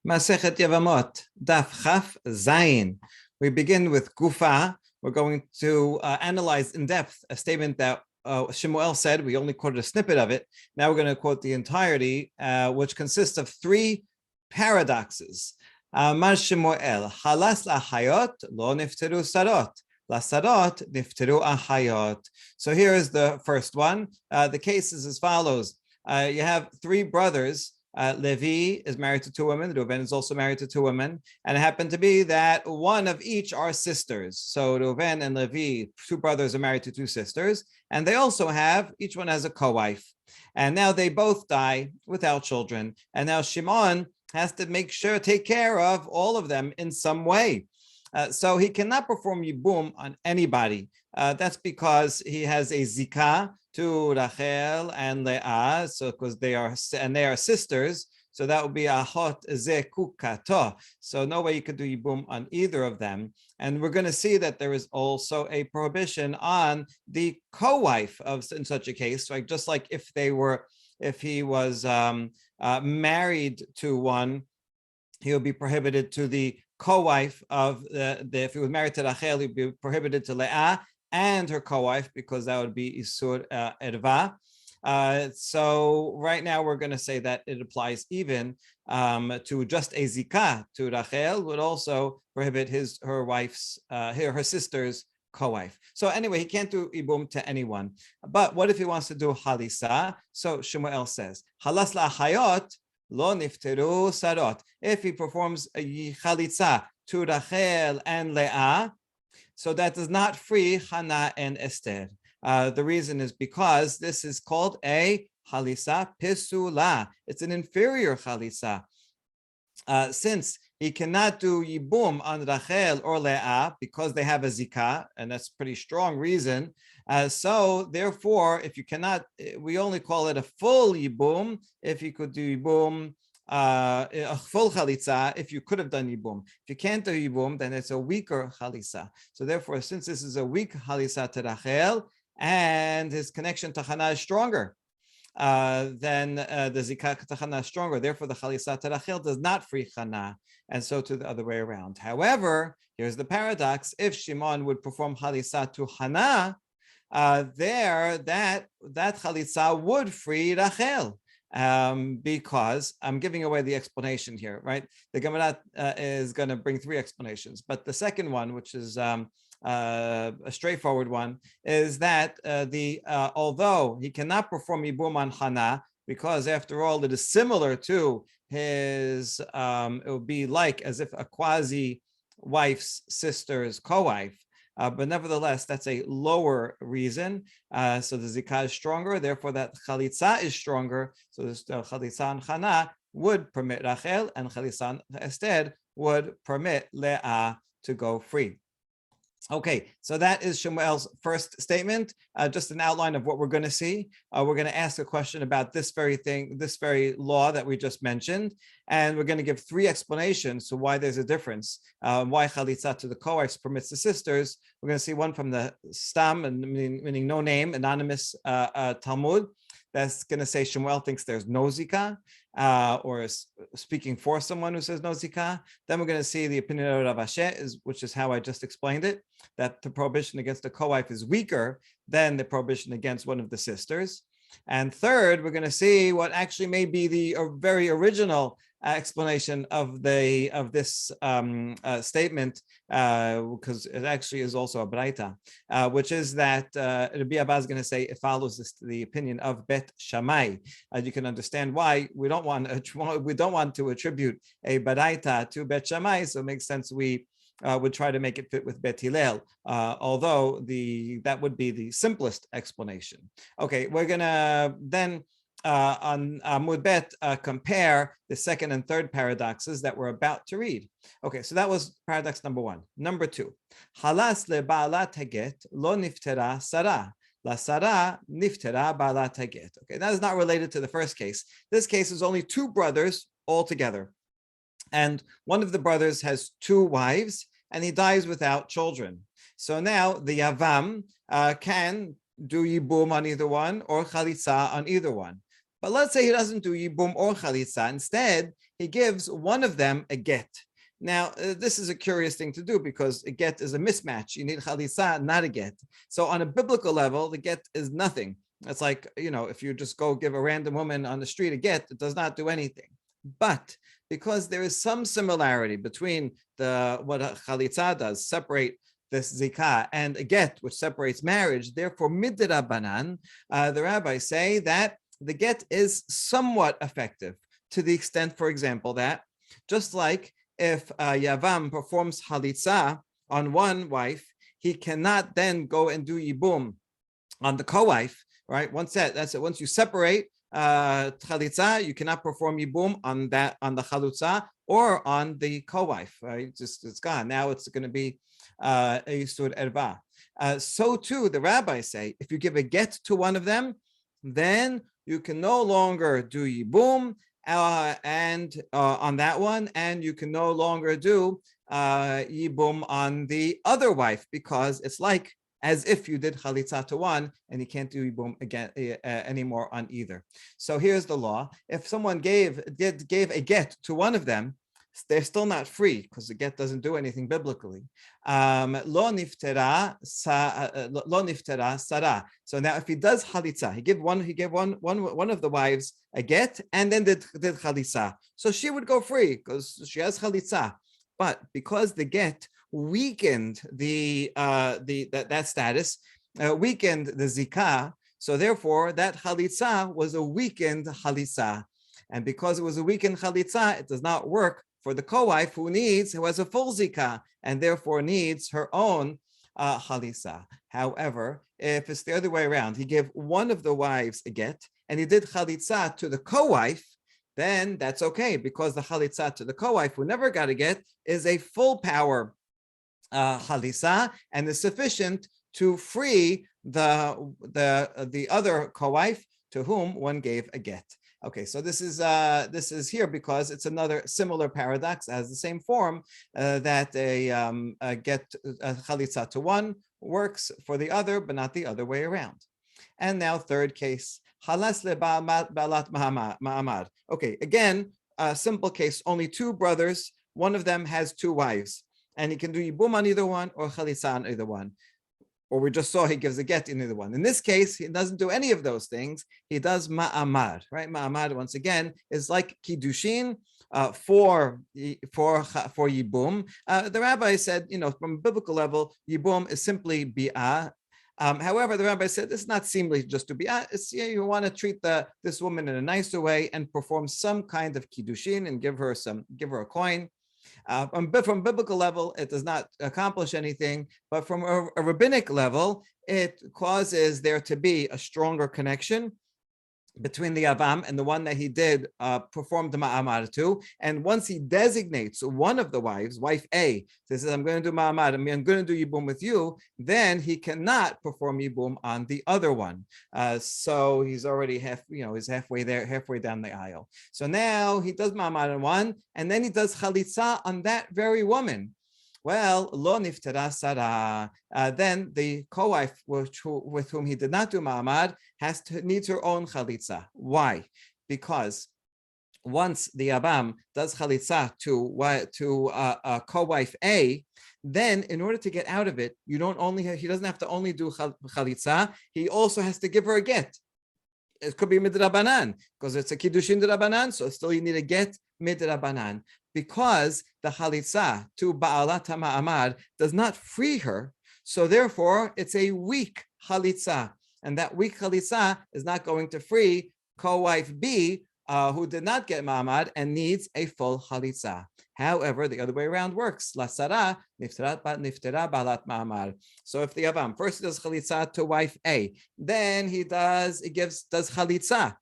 Masechet Yevamot, Daf Chaf Zayin. We begin with Gufa. We're going to analyze in depth a statement that Shemuel said. We only quoted a snippet of it. Now we're going to quote the entirety, which consists of three paradoxes. Mar Shemuel, halas lahayot lo nifteru sarot. Lasarot nifteru ahayot. So here is the first one. The case is as follows. You have three brothers. Levi is married to two women. Reuven is also married to two women. And it happened to be that one of each are sisters. So Reuven and Levi, two brothers, are married to two sisters. And they also have, each one has a co-wife. And now they both die without children. And now Shimon has to take care of all of them in some way. So he cannot perform Yibum on anybody. That's because he has a zikah to Rachel and Leah, so because they are sisters, so that would be ahot zekukato. So no way you could do Yibum on either of them. And we're going to see that there is also a prohibition on the co-wife in such a case, like just like if he was married to one, he would be prohibited to the co-wife of if he was married to Rachel, he'd be prohibited to Leah and her co-wife, because that would be Isur Erva. So right now we're going to say that it applies even to just a zikah to Rachel, would also prohibit her sister's co-wife. So anyway, he can't do ibum to anyone. But what if he wants to do halisa? So Shemuel says, halas la'achayot lo nifteru sarot. If he performs a chalitza to Rachel and Leah, so that does not free Hannah and Esther. The reason is because this is called a halisa pisula. It's an inferior halisa. Since he cannot do yibum on Rachel or Leah because they have a zikah, and that's a pretty strong reason. So therefore, if you cannot, we only call it a full yibum if you could do yibum. A full chalitza if you could have done yibum. If you can't do yibum, then it's a weaker chalitza. So therefore, since this is a weak chalitza to Rachel and his connection to Hannah is stronger, then the zikah to Hannah is stronger. Therefore, the chalitza to Rachel does not free Hannah, and so to the other way around. However, here's the paradox: if Shimon would perform chalitza to Hannah, that chalitza would free Rachel. Because I'm giving away the explanation here, right? The Gemara is going to bring three explanations, but the second one, which is a straightforward one, is that although he cannot perform Yibum on Hannah, because after all, it is similar to his, it would be like as if a quasi wife's sister's co-wife. But nevertheless, that's a lower reason. So the zikah is stronger, therefore that chalitza is stronger. So the chalitza on Hannah would permit Rachel, and chalitza on Esther would permit Leah to go free. Okay, so that is Shemuel's first statement. Just an outline of what we're going to see. We're going to ask a question about this very thing, this very law that we just mentioned, and we're going to give three explanations to why there's a difference, why chalitza to the co-wives permits the sisters. We're going to see one from the Stam, meaning no name, anonymous Talmud, that's going to say Shemuel thinks there's no zikah, or is speaking for someone who says no zikah. Then we're going to see the opinion of Rav Ashi, which is how I just explained it, that the prohibition against a co-wife is weaker than the prohibition against one of the sisters. And third, we're going to see what actually may be the very original explanation of this statement, because it actually is also a braita, which is that Rabbi Abba is going to say it follows the opinion of Bet Shammai. You can understand why we don't want to attribute a braita to Bet Shammai, so it makes sense we would try to make it fit with Bet Hillel, although that would be the simplest explanation. Okay, we're gonna then on Amud Bet compare the second and third paradoxes that we're about to read. Okay, so that was paradox number one. Number two, halas leba'alat haget lo niftera sarah. La Sarah niftera ba'alat haget. Okay, that is not related to the first case. This case is only two brothers all together. And one of the brothers has two wives, and he dies without children. So now the Yavam can do Yibum on either one or Chalitza on either one. But let's say he doesn't do Yibum or Chalitza. Instead, he gives one of them a get. Now, this is a curious thing to do because a get is a mismatch. You need chalitza, not a get. So on a biblical level, the get is nothing. It's like, if you just go give a random woman on the street a get, it does not do anything. But because there is some similarity between what a chalitza does, separate this zikah, and a get, which separates marriage, therefore midrabanan, the rabbis say that the get is somewhat effective to the extent, for example, that just like if Yavam performs chalitza on one wife, he cannot then go and do yibum on the co-wife, right? That's it. Once you separate chalitza, you cannot perform yibum on the chalutza or on the co-wife. Right? It's gone. Now it's going to be a yisur erba. So too, the rabbis say, if you give a get to one of them, then you can no longer do yibum and on that one, and you can no longer do yibum on the other wife, because it's like as if you did chalitza to one, and you can't do yibum again anymore on either. So here's the law: if someone gave a get to one of them, they're still not free because the get doesn't do anything biblically. Lo niftera sara. So now, if he does chalitza, he gave one of the wives a get, and then did chalitza. So she would go free because she has chalitza. But because the get weakened that status, weakened the zikah, so therefore that chalitza was a weakened chalitza. And because it was a weakened chalitza, it does not work for the co-wife who has a full zikah and therefore needs her own chalitza. However, if it's the other way around, he gave one of the wives a get and he did chalitza to the co-wife, then that's okay, because the chalitza to the co-wife who never got a get is a full power chalitza and is sufficient to free the other co-wife to whom one gave a get. Okay, so this is here because it's another similar paradox, as the same form that a get chalitza to one works for the other, but not the other way around. And now third case, halas lebalat ma'amad. Okay, again, a simple case, only two brothers, one of them has two wives, and he can do yibum on either one or chalitza on either one. Or we just saw he gives a get in either one. In this case, he doesn't do any of those things. He does ma'amad, right? Ma'amad, once again, is like kiddushin for yibum. The rabbi said, from a biblical level, yibum is simply bi'ah. However, the rabbi said it's not seemly just to bi'ah. You want to treat this woman in a nicer way and perform some kind of kiddushin and give her a coin. From biblical level, it does not accomplish anything, but from a rabbinic level, it causes there to be a stronger connection between the Yavam and the one that he did perform the ma'amad to. And once he designates one of the wives, wife A, says, I'm going to do ma'amad, I'm going to do yibum with you, then he cannot perform yibum on the other one. So he's already he's halfway down the aisle. So now he does ma'amad on one, and then he does chalitza on that very woman. Well, lo niftera sara. Then the co-wife with whom he did not do ma'amad needs her own chalitza. Why? Because once the Abam does chalitza to co-wife A, then in order to get out of it, he doesn't have to only do chalitza, he also has to give her a get. It could be midrabanan because it's a kiddushin drabanan, so still you need a get midrabanan. Because the chalitza to ba'alat ma'amad does not free her, so therefore it's a weak chalitza, and that weak chalitza is not going to free co-wife B, who did not get ma'amad and needs a full chalitza. However, the other way around works. La sara niftera ba'alat ma'amad. So if the Yavam first does chalitza to wife A, then he does chalitza.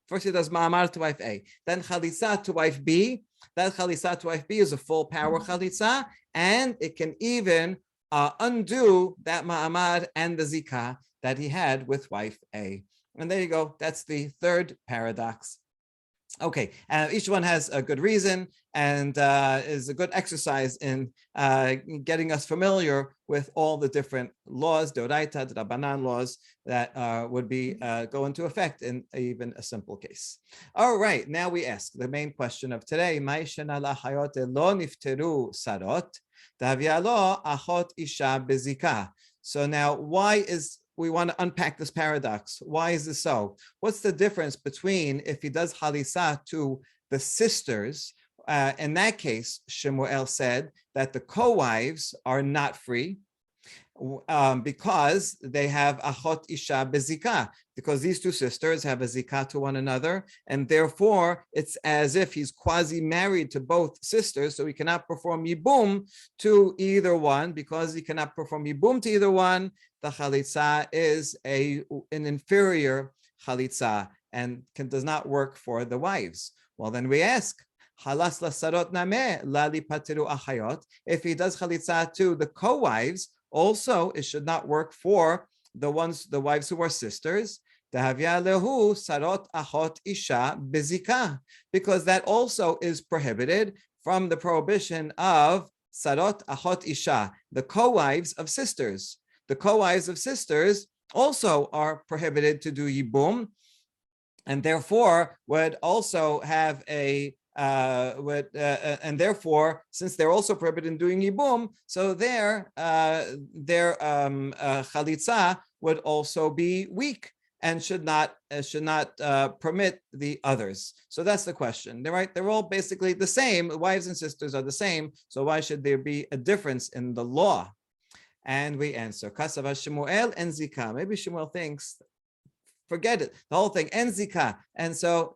First he does ma'amad to wife A, then chalitza to wife B. That chalitza to wife B is a full power chalitza, and it can even undo that ma'amad and the zikah that he had with wife A. And there you go. That's the third paradox. Okay, each one has a good reason and is a good exercise in getting us familiar with all the different laws, Deoraita, Drabanan laws that would be go into effect in even a simple case. All right, now we ask the main question of today: Ma'ishana lahayot lo nifteru sarot, davya lo achot isha bezika. So now, why is we want to unpack this paradox? Why is this so? What's the difference between if he does halisa to the sisters? In that case, Shemuel said that the co-wives are not free because they have achot isha bezika, because these two sisters have a zikah to one another, and therefore it's as if he's quasi-married to both sisters, so he cannot perform yibum to either one. Because he cannot perform yibum to either one, the chalitza is an inferior chalitza and does not work for the wives. Well, then we ask, halas lasarot nameh lali patiru achayot. If he does chalitza to the co-wives, also it should not work for the wives who are sisters. Sarot achot isha bezika, because that also is prohibited from the prohibition of sarot achot isha, the co-wives of sisters. The co-wives of sisters also are prohibited to do yibum, and therefore would also have and therefore, since they're also prohibited in doing yibum, so their chalitza would also be weak and should not permit the others. So that's the question. They're right. They're all basically the same. Wives and sisters are the same. So why should there be a difference in the law? And we answer, Kasava Shemuel and Zika. Maybe Shemuel thinks, forget it, the whole thing, and zikah. And so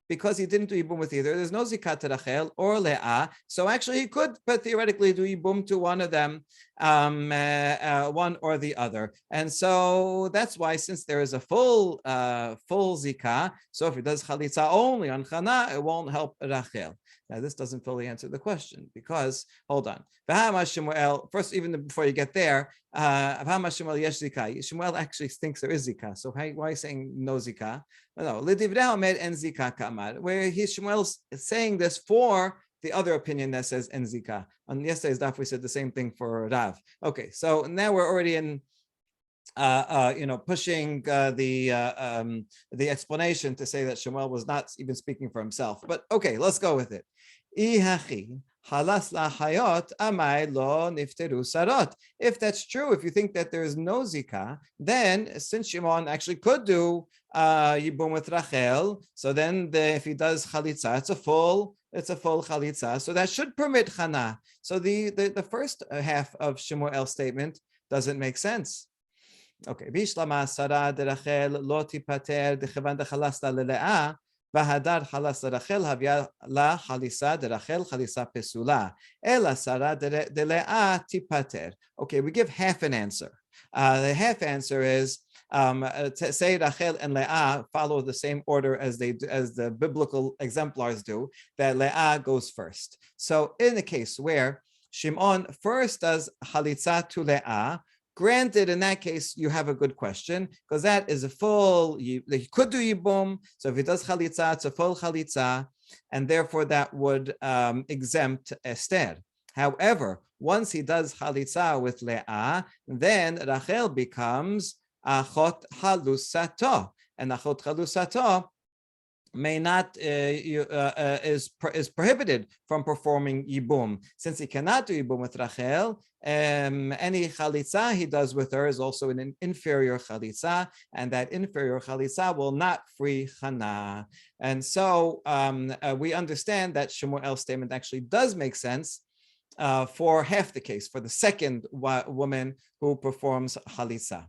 because he didn't do yibum with either, there's no zikah to Rachel or Leah. So actually he could theoretically do yibum to one of them, one or the other. And so that's why, since there is a full zikah, so if he does chalitza only on Chana, it won't help Rachel. Now, this doesn't fully answer the question, because, hold on. Shemuel, first, even before you get there, Shemuel actually thinks there is zikah. So why are you saying no zikah? No, where Shemuel's saying this for the other opinion that says en zikah. On yesterday's daf, we said the same thing for Rav. Okay, so now we're already in pushing the explanation to say that Shemuel was not even speaking for himself. But okay, let's go with it. If that's true, if you think that there is no zikah, then since Shimon actually could do yibum with Rachel, so then if he does chalitza, it's a full chalitza, so that should permit chana. So the first half of Shemuel's statement doesn't make sense. Okay, Bishlama Sarah de Rachel lo tipater de chevan de chalasla leleah v'hadar chalas Rachel havia la chalisa de Rachel chalisa pesula ela Sarah de Leah tipater. Okay, we give half an answer. The half answer is say Rachel and Leah follow the same order as the biblical exemplars do. That Leah goes first. So in the case where Shimon first does chalitza to Leah, granted, in that case, you have a good question, because that is a full, he could do yibum, so if he does chalitza, it's a full chalitza, and therefore that would exempt Esther. However, once he does chalitza with Leah, then Rachel becomes achot halusato, and achot halusato may not is prohibited from performing yibum. Since he cannot do yibum with Rachel, any chalitza he does with her is also an inferior chalitza, and that inferior chalitza will not free chana. And so we understand that Shemuel's statement actually does make sense for half the case, for the second woman who performs chalitza.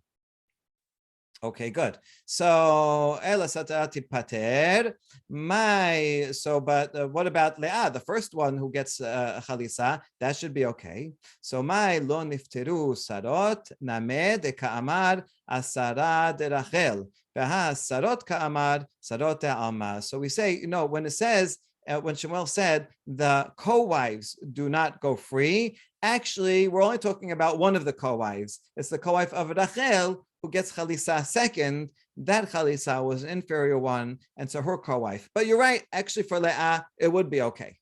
Okay, good. So, pater. But what about Leah, the first one who gets chalisa? That should be okay. So, my lo nifteru sarot name de ka'amar asara de Rachel. Sarot ka'amar sarot alma. So we say, when it says, when Shemuel said the co-wives do not go free, actually, we're only talking about one of the co-wives. It's the co-wife of Rachel who gets chalisa second, that chalitza was an inferior one, and so her co-wife. But you're right, actually for Leah, it would be okay.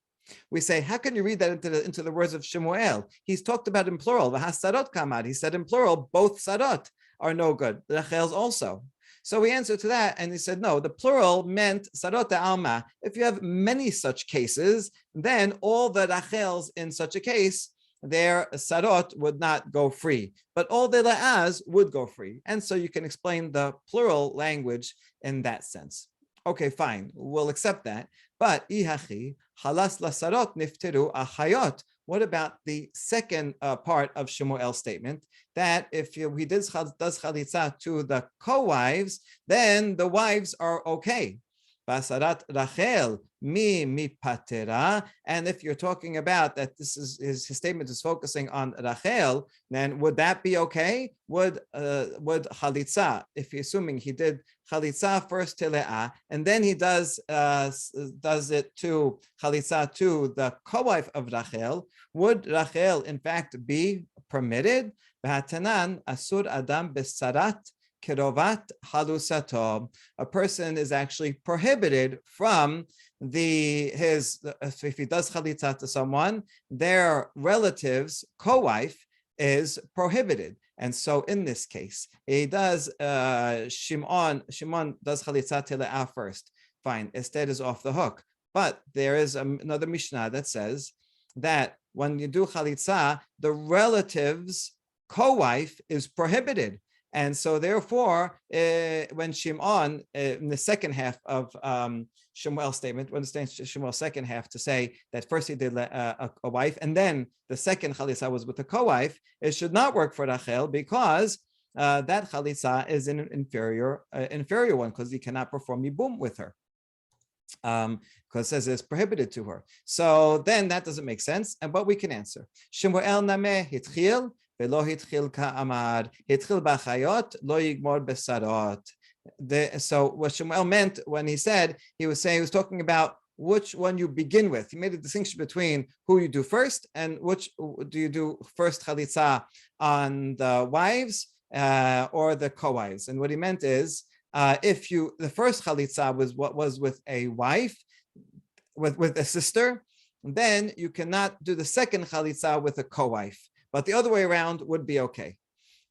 We say, how can you read that into the words of Shemuel? He's talked about in plural. V'hasarot kamad. He said in plural, both sarot are no good. Rachel's also. So we answered to that, and he said, no, the plural meant sarot alma. If you have many such cases, then all the Rachels in such a case, their sarot would not go free, but all the le'as would go free. And so you can explain the plural language in that sense. Okay, fine, we'll accept that. But ihachi halas lasarot nifteru achayot. What about the second part of Shemuel's statement, that if he does chalitza to the co-wives, then the wives are okay? Basarat Rachel mi patera. And if you're talking about that, this is his statement is focusing on Rachel, then would that be okay? Would chalitza, if you're assuming he did chalitza first to Leah, and then he does it to chalitza to the co-wife of Rachel, would Rachel in fact be permitted? B'hatanan asur adam besarat kirovat halusato. A person is actually prohibited from if he does chalitza to someone, their relative's co-wife is prohibited. And so in this case, he does Shimon does chalitza to Leah first. Fine, Esther is off the hook. But there is another Mishnah that says that when you do chalitza, the relative's co-wife is prohibited. And so therefore, when Shimon, in the second half of Shemuel's statement, when Shemuel's second half to say that first he did a wife, and then the second chalitza was with the co-wife, it should not work for Rachel because that chalitza is an inferior one, because he cannot perform yibum with her. Because it says it's prohibited to her. So then that doesn't make sense. But we can answer. Shemuel nameh hitchil velo hitchil ka'amar hitchil b'chayot lo yigmor b'sarot. So what Shemuel meant when he was talking about which one you begin with. He made a distinction between who you do first and which do you do first chalitza on the wives or the co-wives. And what he meant is, if the first chalitza was with a wife, with a sister, then you cannot do the second chalitza with a co-wife. But the other way around would be okay.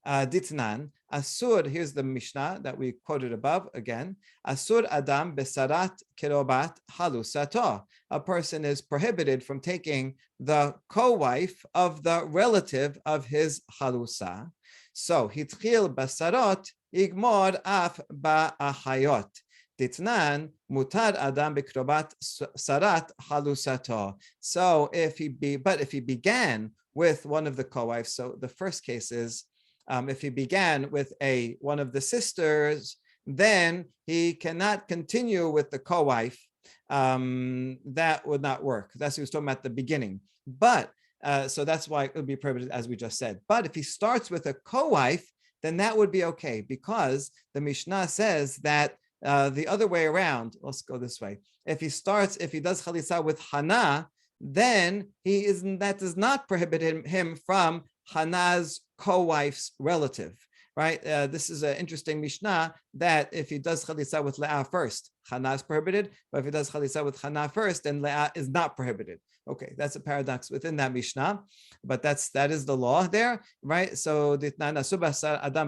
Ditnan, asur, here's the Mishnah that we quoted above again. Asur adam besarat kirobat halusato. A person is prohibited from taking the co-wife of the relative of his halusa. So, hitchil basarot, igmor af ba'achayot. Ditnan, mutar adam bikrobat sarat halusato. So, if he began with one of the co-wives, so the first case is, if he began with one of the sisters, then he cannot continue with the co-wife. That would not work. That's what he was talking about at the beginning. But so that's why it would be prohibited, as we just said. But if he starts with a co-wife, then that would be okay, because the Mishnah says that the other way around. Let's go this way. If he does chalitza with Hannah, then that does not prohibit him from Hannah's co-wife's relative, right? This is an interesting Mishnah that if he does chalitza with Leah first, Hannah is prohibited, but if he does chalitza with Hannah first, then Leah is not prohibited. Okay, that's a paradox within that Mishnah, but that is the law there, right? So Adam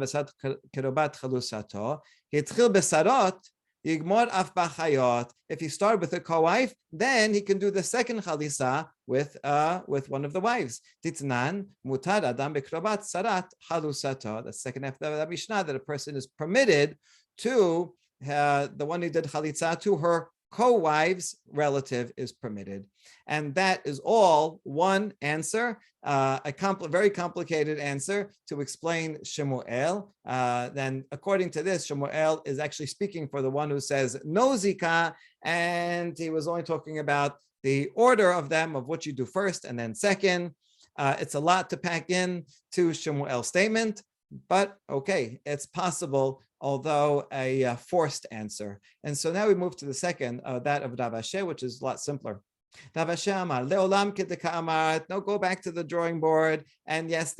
besat kerobat chalusato, hitchil besarot, yigmor af b'chayot. If he started with a co-wife, then he can do the second chalitza with one of the wives. Titnan mutar adam bekrobat sarat halusato. The second half of the Mishnah, that a person is permitted to the one who did chalitza to her co-wife's relative is permitted. And that is all one answer, very complicated answer to explain Shemuel. Then according to this, Shemuel is actually speaking for the one who says no zika, and he was only talking about the order of them, of what you do first and then second. It's a lot to pack in to Shemuel's statement, but okay, it's possible, although a forced answer. And so now we move to the second, that of Rav Ashi, which is a lot simpler. Rav Ashi amar, leolam kedeka amar, no, go back to the drawing board. And yes,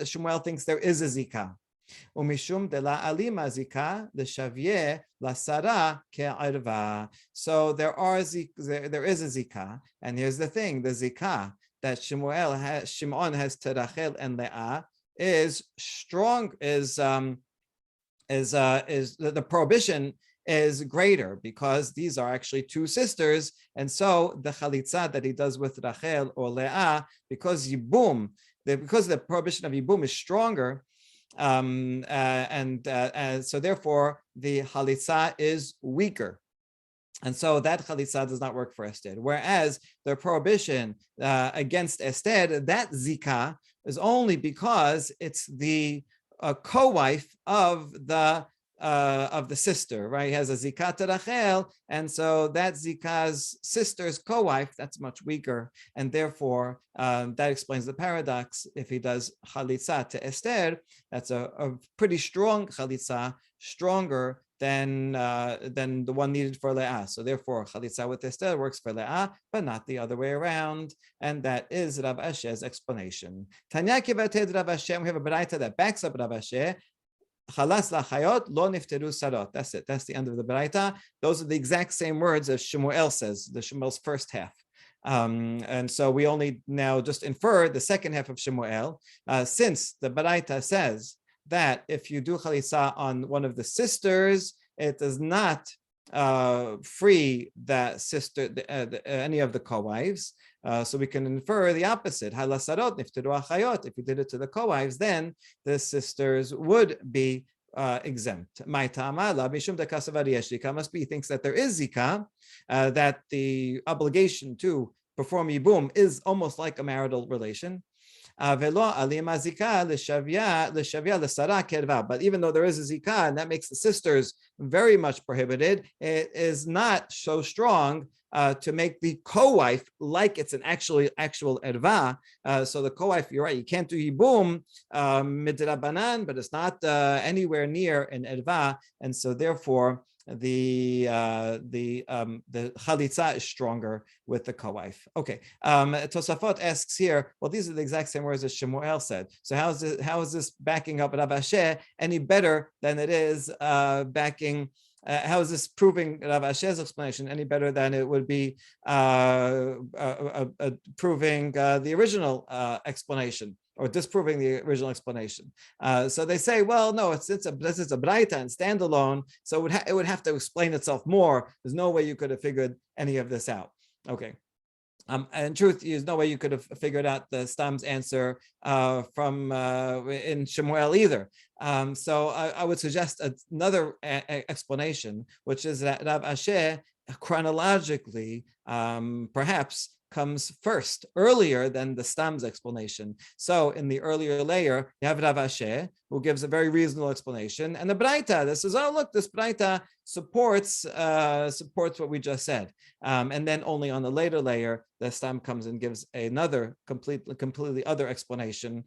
Shemuel thinks there is a zika. Umishum de la alima zika l'shavye la sara ke'arva. So there is a zika, and here's the thing: the zika that Shimon has to Rachel and Leah is strong. Is the prohibition is greater because these are actually two sisters, and so the chalitza that he does with Rachel or Leah, because the prohibition of yibum is stronger, and so therefore the chalitza is weaker. And so that chalitza does not work for Esther. Whereas the prohibition against Esther, that zika, is only because it's the co-wife of the sister, right? He has a zika to Rachel, and so that zika's sister's co-wife, that's much weaker, and therefore that explains the paradox. If he does chalitza to Esther, that's a pretty strong chalitza, stronger than the one needed for Leah. So therefore, chalitza with Esther works for Leah, but not the other way around. And that is Rav Asher's explanation. Tanya kivated Rav Asher. We have a baraita that backs up Rav Asher. Chalas lachayot lo nifteru sarot. That's it. That's the end of the baraita. Those are the exact same words as Shemuel says, the Shemuel's first half. And so we only now just infer the second half of Shemuel, since the baraita says that if you do chalitza on one of the sisters, it does not free that sister, any of the co-wives. So we can infer the opposite. If you did it to the co-wives, then the sisters would be exempt. Must be, he thinks that there is zika, that the obligation to perform yibum is almost like a marital relation. But even though there is a zika, and that makes the sisters very much prohibited, it is not so strong to make the co-wife like it's an actual erva. So the co-wife, you're right, you can't do yibum midrabanan, but it's not anywhere near an erva, and so therefore the chalitza is stronger with the co-wife. Okay, Tosafot asks here, well, these are the exact same words as Shemuel said. So how is this backing up Rav Asher any better than it is backing? How is this proving Rav Asher's explanation any better than it would be proving the original explanation, or disproving the original explanation? So they say, well, no, this is a braita and standalone, so it would have to explain itself more. There's no way you could have figured any of this out. Okay. In truth, there's no way you could have figured out the Stam's answer from in Shemuel either. So I would suggest another explanation, which is that Rav Asher chronologically perhaps comes first, earlier than the Stam's explanation. So in the earlier layer, you have Rav Asher, who gives a very reasonable explanation, and the Braita that says, oh, look, this Braita supports what we just said. And then only on the later layer, the Stam comes and gives another completely other explanation,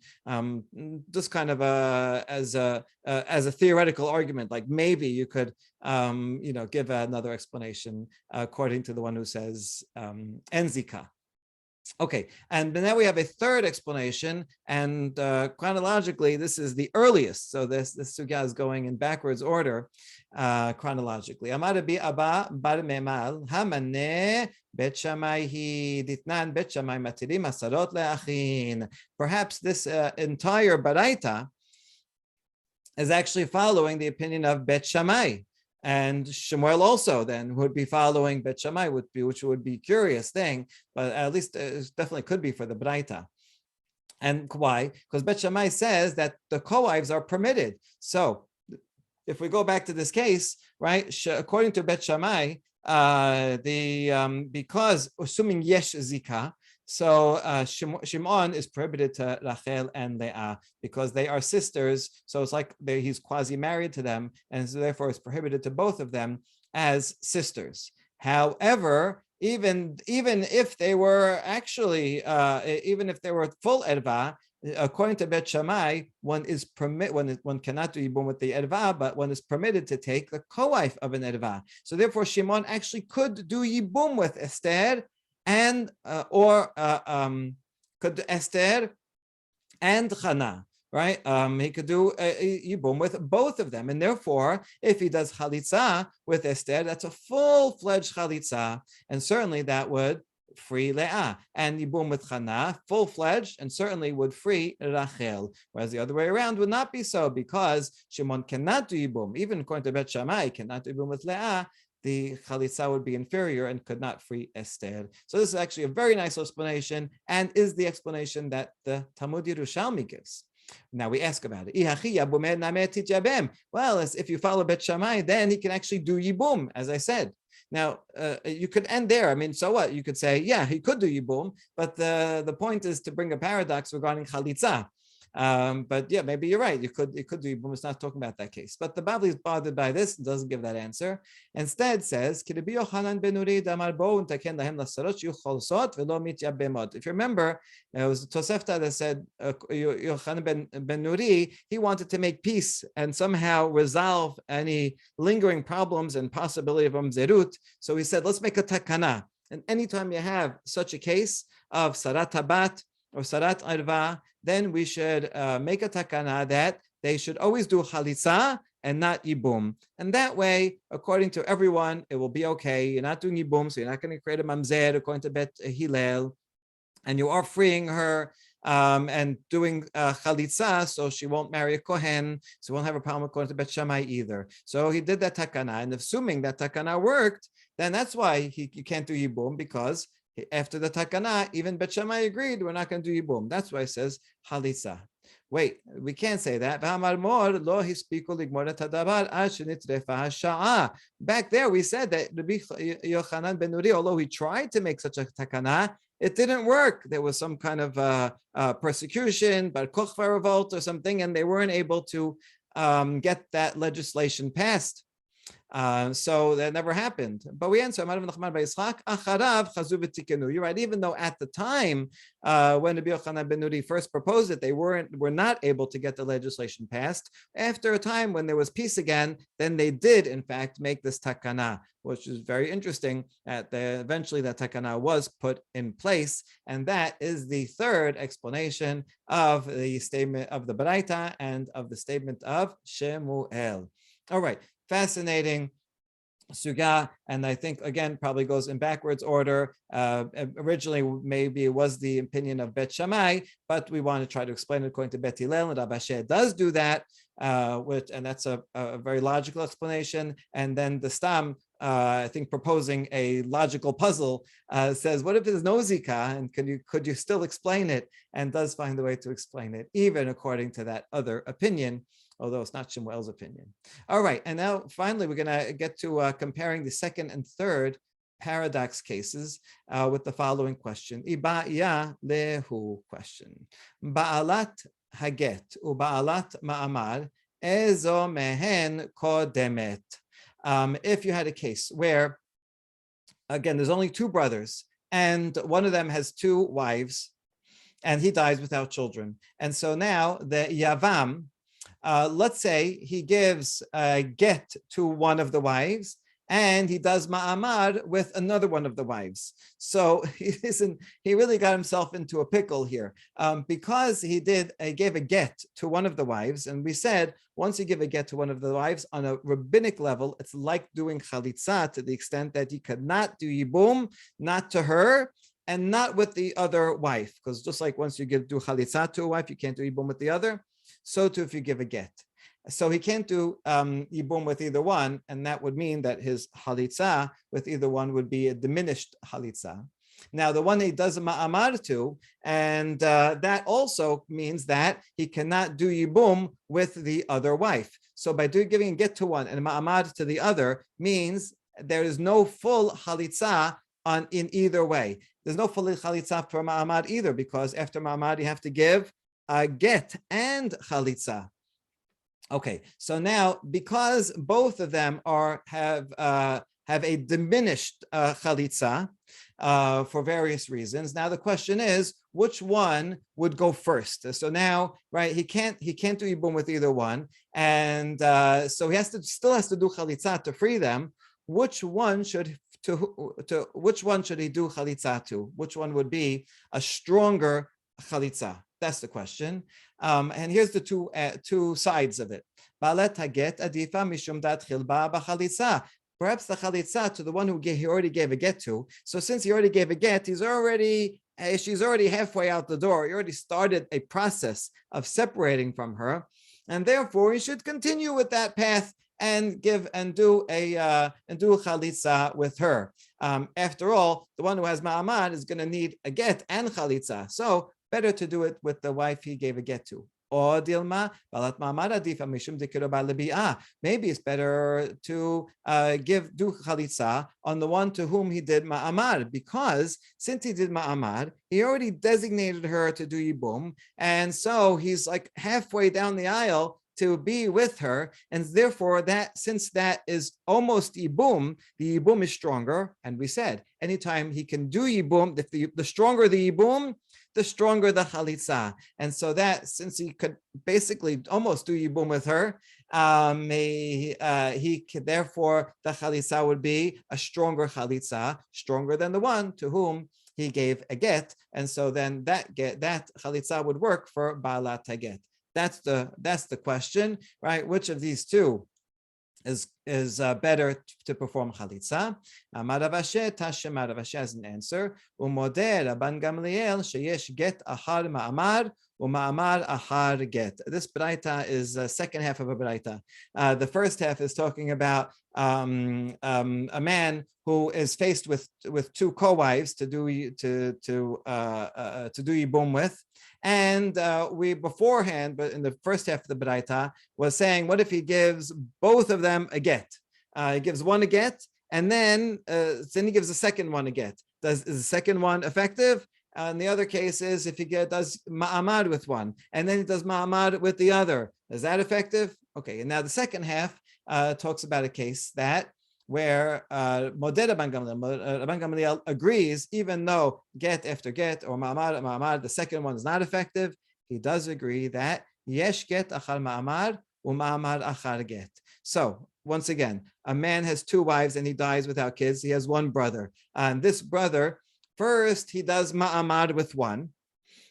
just kind of as a theoretical argument, like maybe you could give another explanation according to the one who says Enzika. Okay, and now we have a third explanation, and chronologically, this is the earliest. So this sugya is going in backwards order chronologically. Amar bi Abba bar Memal hamane bet Shammai hi ditnan bet Shammai matirim asarot leachin. Perhaps this entire baraita is actually following the opinion of Bet Shammai. And Shemuel also then would be following Bet Shammai, which would be a curious thing, but at least it definitely could be for the Braita. And why? Because Bet Shammai says that the co-wives are permitted. So if we go back to this case, right, according to Bet Shammai, because assuming Yesh Zika, so Shimon is prohibited to Rachel and Leah because they are sisters. So it's like he's quasi-married to them, and so therefore it's prohibited to both of them as sisters. However, even if they were actually, even if they were full erva, according to Bet Shammai, one cannot do yibum with the erva, but one is permitted to take the co-wife of an erva. So therefore, Shimon actually could do yibum with Esther, and could Esther and Chana. right? He could do a yibum with both of them, and therefore, if he does chalitza with Esther, that's a full-fledged chalitza, and certainly that would free Leah, and Yibum with Chana, full-fledged, and certainly would free Rachel. Whereas the other way around would not be so, because Shimon cannot do Yibum, even according to Bet Shammai, cannot do Yibum with Leah. The chalitza would be inferior and could not free Esther. So this is actually a very nice explanation, and is the explanation that the Talmud Yerushalmi gives. Now we ask about it. Well, if you follow Bet Shammai, then he can actually do Yibum, as I said. Now, you could end there. I mean, so what? You could say, yeah, he could do Yibum, but the point is to bring a paradox regarding Chalitza. But yeah, maybe you're right. You could do Yibum. It's not talking about that case. But the Bavli is bothered by this and doesn't give that answer. Instead says, if you remember, it was Tosefta that said Yochanan ben Nuri, he wanted to make peace and somehow resolve any lingering problems and possibility of Zerut. So he said, let's make a takana. And anytime you have such a case of Sarat Tabat or Sarat Arva, then we should make a takana that they should always do chalitza and not yibum. And that way, according to everyone, it will be okay. You're not doing yibum, so you're not going to create a mamzer according to Bet Hillel. And you are freeing her and doing chalitza, so she won't marry a kohen, so won't have a problem according to Bet Shammai either. So he did that takana, and assuming that takana worked, then that's why you can't do yibum, because after the takana, even Bet Shammai agreed we're not going to do yibum. That's why it says chalitza. Wait, we can't say that. Back there, we said that Rabbi Yochanan ben Nuri, although he tried to make such a takana, it didn't work. There was some kind of persecution, Bar Kokhba revolt or something, and they weren't able to get that legislation passed. So that never happened. But we answer, you're right, even though at the time when Rabbi Yochanan ben Nuri first proposed it, they were not able to get the legislation passed. After a time when there was peace again, then they did in fact make this takana, which is very interesting. Eventually that takana was put in place, and that is the third explanation of the statement of the Baraita and of the statement of Shemuel. All right. Fascinating suga, and I think again probably goes in backwards order. Originally, maybe it was the opinion of Bet Shammai, but we want to try to explain it according to Bet Hillel, and Rabbi Sheh does do that, and that's a very logical explanation. And then the Stam, I think, proposing a logical puzzle, says, what if there's no zika, and could you still explain it? And does find a way to explain it, even according to that other opinion, although it's not Shemuel's opinion. All right, and now finally we're going to get to comparing the second and third paradox cases with the following question. Iba'ya lehu question. Ba'alat haget u'ba'alat ma'amar ezo mehen kodemet. If you had a case where, again, there's only two brothers, and one of them has two wives, and he dies without children. And so now the Yavam, let's say he gives a get to one of the wives, and he does ma'amar with another one of the wives. So he really got himself into a pickle here, because he gave a get to one of the wives, and we said once you give a get to one of the wives on a rabbinic level, it's like doing chalitza to the extent that you could not do yibum, not to her, and not with the other wife, because just like once you do chalitza to a wife, you can't do yibum with the other. So too if you give a get. So he can't do yibum with either one, and that would mean that his halitza with either one would be a diminished halitza. Now, the one he does ma'amar to, and that also means that he cannot do yibum with the other wife. So by giving a get to one and ma'amar to the other means there is no full halitza in either way. There's no full halitza for ma'amar either, because after ma'amar you have to give get and chalitza. Okay, so now because both of them have a diminished chalitza for various reasons, now the question is which one would go first. So now, right, he can't do yibum with either one, and so he still has to do chalitza to free them. Which one should he do chalitza to? Which one would be a stronger chalitza? That's the question. And here's the two sides of it. Perhaps the chalitza to the one who he already gave a get to. So since he already gave a get, she's already halfway out the door. He already started a process of separating from her, and therefore he should continue with that path and do chalitza with her. After all, the one who has ma'amad is going to need a get and chalitza. So better to do it with the wife he gave a get to. Or Dilma, maybe it's better to do chalitza on the one to whom he did ma'amad, because since he did ma'amad, he already designated her to do yibum, and so he's like halfway down the aisle to be with her, and therefore since that is almost yibum, the yibum is stronger. And we said anytime he can do yibum, if the stronger the yibum, the stronger the chalitza. And so that since he could basically almost do yibum with her, he could, therefore the chalitza would be a stronger chalitza, stronger than the one to whom he gave a get. And so then that chalitza would work for ba'alat haget. That's the question, right? Which of these two is better to perform chalitza? Rav Ashi has an answer. Umodeh Rabban Gamliel sheyesh get ahar ma'amad u'ma'amad ahar get. This braita is the second half of a braita. The first half is talking about a man who is faced with two co-wives to do yibum with. And we beforehand, but in the first half of the Baraita, was saying, what if he gives both of them a get? He gives one a get, and then he gives the second one a get. Is the second one effective? And the other case is if he does ma'amad with one, and then he does ma'amad with the other. Is that effective? Okay, and now the second half talks about a case where Modeh Rabban Gamliel agrees, even though get after get or ma'amad, the second one is not effective, he does agree that yesh get achar ma'amad u'ma'amad achar get. So once again, a man has two wives and he dies without kids. He has one brother, and this brother, first he does ma'amad with one.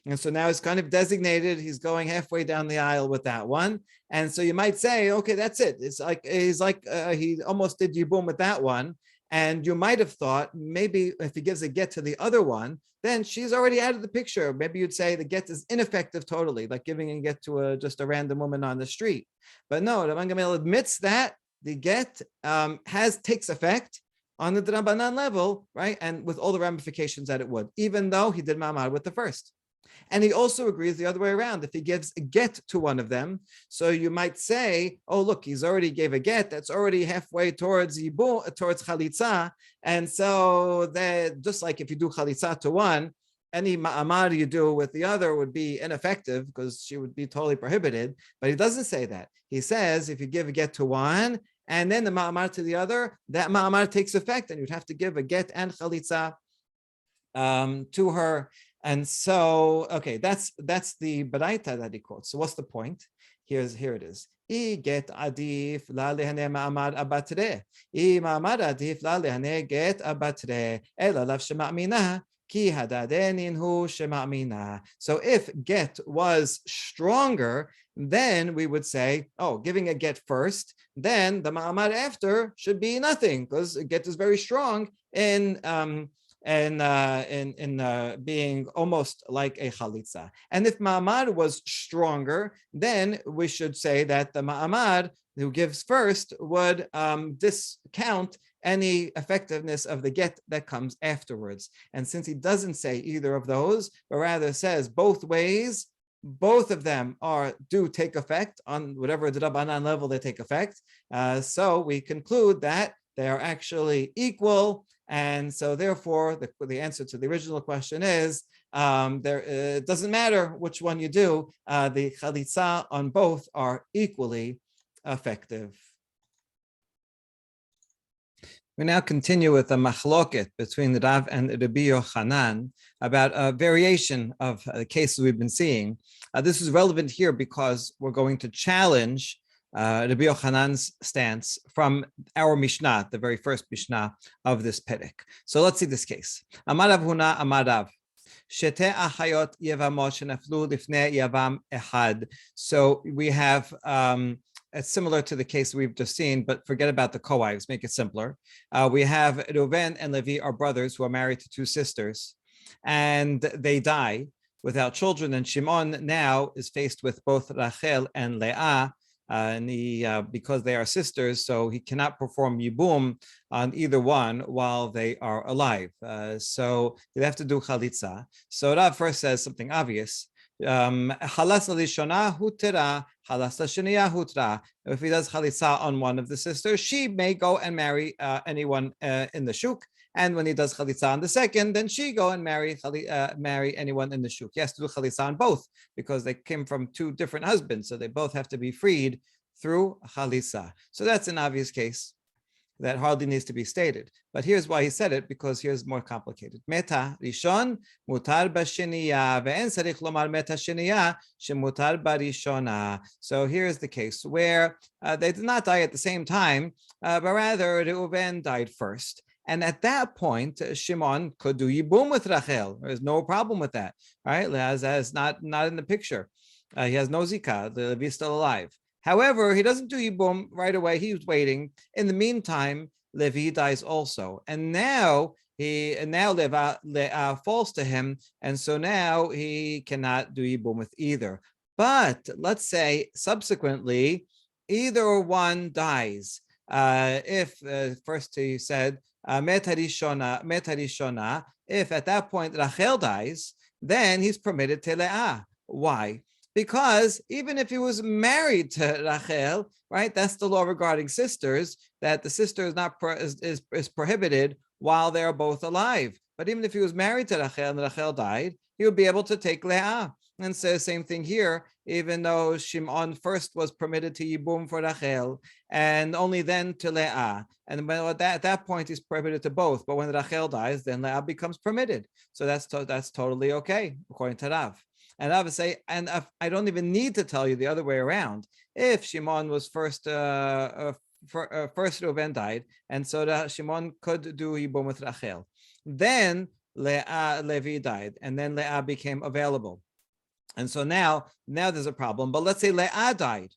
And so now it's kind of designated, he's going halfway down the aisle with that one. And so you might say, okay, that's it. It's like, he almost did yibum with that one. And you might have thought, maybe if he gives a get to the other one, then she's already out of the picture. Maybe you'd say the get is ineffective totally, like giving a get to just a random woman on the street. But no, Rabban Gamliel admits that the get takes effect on the D'Rabbanan level, right? And with all the ramifications that it would, even though he did ma'amad with the first. And he also agrees the other way around. If he gives a get to one of them, so you might say, oh, look, he's already gave a get. That's already halfway towards chalitza. And so that just like if you do chalitza to one, any ma'amad you do with the other would be ineffective because she would be totally prohibited. But he doesn't say that. He says if you give a get to one and then the ma'amad to the other, that ma'amad takes effect and you'd have to give a get and chalitza to her. And so, okay, that's the baraita that he quotes. So what's the point? Here it is. I get adif la lehane ma'amad abatre. I ma'amad adif la lehane get abatre. Ela lav shema'mina ki hadadenin hu shema'mina. So if get was stronger, then we would say, oh, giving a get first, then the ma'amad after should be nothing because get is very strong in being almost like a chalitza. And if ma'amad was stronger, then we should say that the ma'amad who gives first would discount any effectiveness of the get that comes afterwards. And since he doesn't say either of those, but rather says both ways, both of them do take effect on whatever D'Rabbanan level they take effect. So we conclude that they are actually equal. And so therefore, the answer to the original question is, it doesn't matter which one you do, the chalitza on both are equally effective. We now continue with the machloket between Rav and Rabbi Yochanan about a variation of the cases we've been seeing. This is relevant here because we're going to challenge Rabbi Yochanan's stance from our Mishnah, the very first Mishnah of this Perek. So let's see this case. Amar Rav Huna, Amar Rav. Shete achayot Yevamot shenaflu lifnei Yavam ehad. So we have it's similar to the case we've just seen, but forget about the co-wives, make it simpler. We have Reuven and Levi are brothers who are married to two sisters, and they die without children. And Shimon now is faced with both Rachel and Leah, because they are sisters, so he cannot perform yibum on either one while they are alive. So they have to do chalitza. So Rav first says something obvious. Halasa lishona hutera, halasa sheniya hutra. If he does chalitza on one of the sisters, she may go and marry anyone in the shuk. And when he does chalitza on the second, then she go and marry anyone in the shuk. He has to do chalitza on both because they came from two different husbands, so they both have to be freed through chalitza. So that's an obvious case that hardly needs to be stated. But here's why he said it, because here's more complicated. Meta rishon mutar b'sheniya ve'en tzarich lomar meta sheniya shemutar barishona. So here's the case where they did not die at the same time, but rather Reuven died first. And at that point, Shimon could do yibum with Rachel. There's no problem with that, right? Leaz is not in the picture. He has no zikah. The Levi is still alive. However, he doesn't do yibum right away. He's waiting. In the meantime, Levi dies also, and now Leah falls to him, and so now he cannot do yibum with either. But let's say subsequently, either one dies. If first he said metarishona, if at that point Rachel dies, then he's permitted to Leah. Why? Because even if he was married to Rachel, right, that's the law regarding sisters, that the sister is not is prohibited while they are both alive. But even if he was married to Rachel and Rachel died, he would be able to take Leah. And so same thing here, even though Shimon first was permitted to Yibum for Rachel and only then to Leah. And at that point, he's prohibited to both. But when Rachel dies, then Leah becomes permitted. So that's totally okay, according to Rav. And Rav would say, and I don't even need to tell you the other way around. If Shimon was first Reuven died, and so that Shimon could do Yibum with Rachel. Then Levi died, and then Leah became available. And so now there's a problem. But let's say Leah died.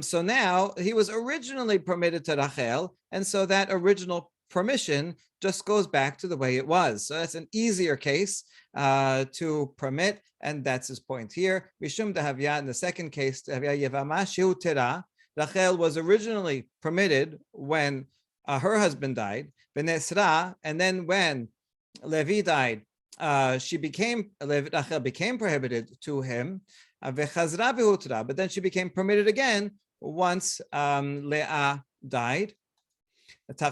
So now he was originally permitted to Rachel, and so that original permission just goes back to the way it was. So that's an easier case to permit, and that's his point here. Mishum dehavya, in the second case, Yevamot sheutera. Rachel was originally permitted when her husband died, Benesra, and then when Levi died, Rachel became prohibited to him, but then she became permitted again once Leah died.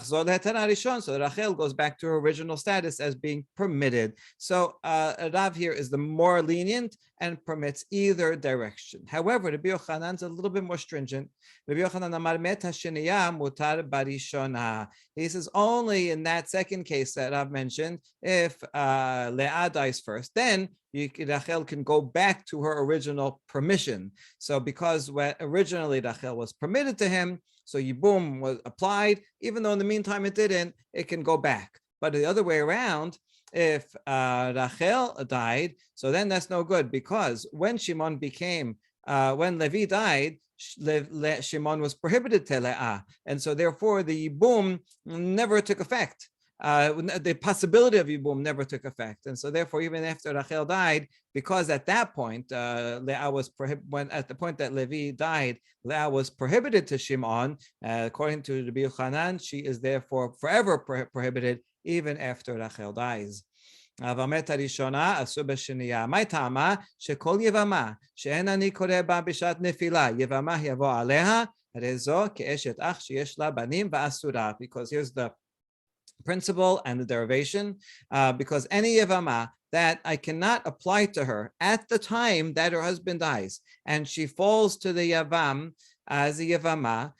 So Rachel goes back to her original status as being permitted. So Rav here is the more lenient and permits either direction. However, Rabbi Yochanan is a little bit more stringent. Rabbi Yochanan amar meta sheniya mutar barishona. He says only in that second case that Rav mentioned, if Leah dies first, then Rachel can go back to her original permission. So because originally Rachel was permitted to him, so Yibum was applied, even though in the meantime it didn't, it can go back. But the other way around, if Rachel died, so then that's no good, because when when Levi died, Shimon was prohibited to Leah, and so therefore the Yibum never took effect. The possibility of Yibum never took effect, and so therefore even after Rachel died, because at that point Leah was at the point that Levi died, Leah was prohibited to Shimon. According to Rabbi Yochanan, she is therefore forever prohibited even after Rachel dies. והמת הראשונה עשו בשנייה. מה טעמה? שכל יבמה שאין אני קורא בה בשעת נפילה, יבמה יבוא עליה, הרי זו כאשת אח שיש לה בנים ואסורה. Because here's the principle and the derivation, because any yevama that I cannot apply to her at the time that her husband dies, and she falls to the yavam as a yevama,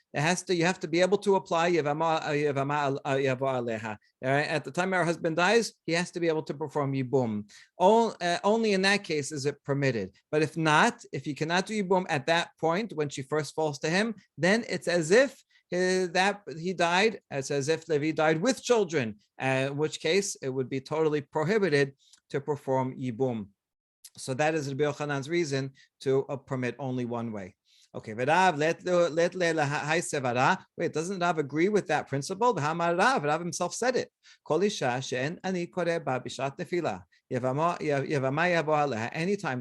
you have to be able to apply yevama aleha. At the time our husband dies, he has to be able to perform yibum. Only in that case is it permitted. But if not, if he cannot do yibum at that point when she first falls to him, then it's as if that he died, it's as if Levi died with children, in which case it would be totally prohibited to perform yibum. So that is Rabbi Yochanan's reason to permit only one way. Okay, wait, doesn't Rav agree with that principle? Rav himself said it. Anytime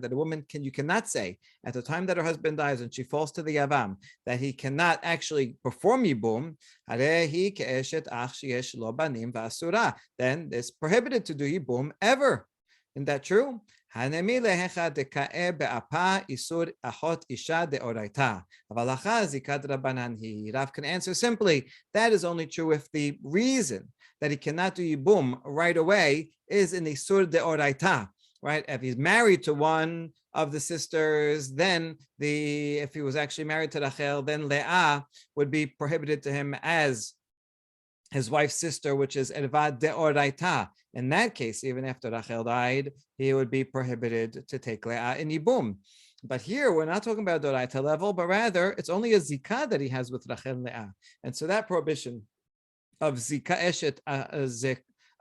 that a woman you cannot say at the time that her husband dies and she falls to the Yavam that he cannot actually perform Yibum, then it's prohibited to do Yibum ever. Isn't that true? Rav can answer simply, that is only true if the reason that he cannot do Yibum right away is in Isur de Oraita, right? If he's married to one of the sisters, then if he was actually married to Rachel, then Leah would be prohibited to him as his wife's sister, which is Erva de Oraita. In that case, even after Rachel died, he would be prohibited to take Leah in Yibum. But here, we're not talking about Doraita level, but rather it's only a Zikah that he has with Rachel and Leah. And so that prohibition of Zikah Eshet